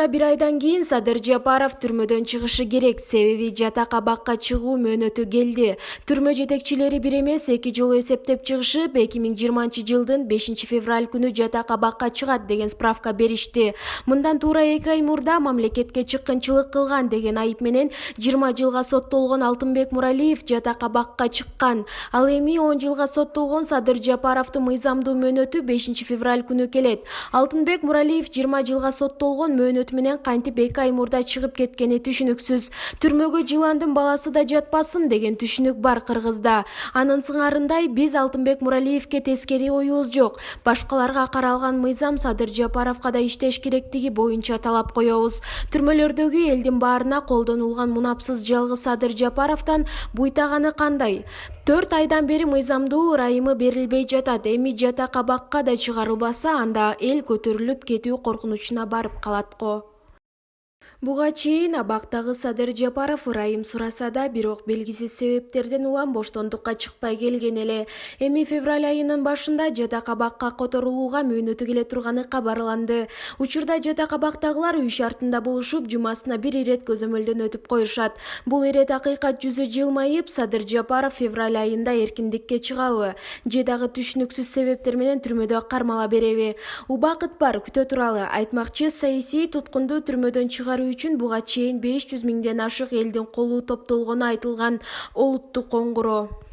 1 айдан кийин Садыр Жапаров түрмөдөн чыгышы керек, себеби жатак абакка чыгуу мөөнөтү келди. Түрмө жетекчилери бир эмес 2 жолу эсептеп чыгышып, 2020-жылдын 5 февраль күнү жатак абакка чыгат деген справка беришти. Мындан туура 2 ай мурда мамлекетке чыккынчылык кылган деген айып менен 20 жылга соттолгон Алтынбек Муралиев жатак абакка чыккан. Ал эми 10 жылга соттолгон Садыр Жапаровдун мыйзамдуу мөөнөтү 5 февраль күнү келет. Алтынбек Муралиев 20 жылга соттолгон мөөнөт менен кантип 2 ай мурда чыгып кеткени түшүнүксүз. Түрмөгө жыландын баласы да жатпасын деген түшүнүк бар Кыргызда. Анын сыңарындай биз Алтынбек Муралиевке тескери оюбуз жок. Башкаларга каралган мыйзам Садыр Жапаровго да иштеш керектиги боюнча талап коебуз. Түрмөлөрдөгү элдин баарына колдонулган мунапсыз жалгыз Садыр Жапаровдон буйтаганы кандай? 4 айдан бери мыйзамдуу ырайымы берилбей жатат. Эми жатак абакка да чыгарылбаса, анда эл көтөрүлүп кетүү коркунучуна барып калат го. Буга чейин абактагы Садыр Жапаров ырайым сураса да, бирок белгисиз себептерден улам боштондукка чыкпай келген эле. Эми февраль айынын башында жатак абакка которулууга мөөнөтү келе турганы кабарланды. Учурда жатак абактагылар үй шартында болушуп, жумасына 1 ирет көзөмөлдөн өтүп коюшат. Бул ирет акыйкат жүзү жылмайып, Садыр Жапаров февраль айында эркиндикке чыгабы же дагы түшүнүксүз себептер менен түрмөдө кармала береби? Убакыт бар, күтө туралы. Айтмакчы, саясий туткунду түрмөдөн чыгаруу үчүн буга чейин 500 миңден ашык элдин колу топтолгону айтылган. Олуттук коңгуроо.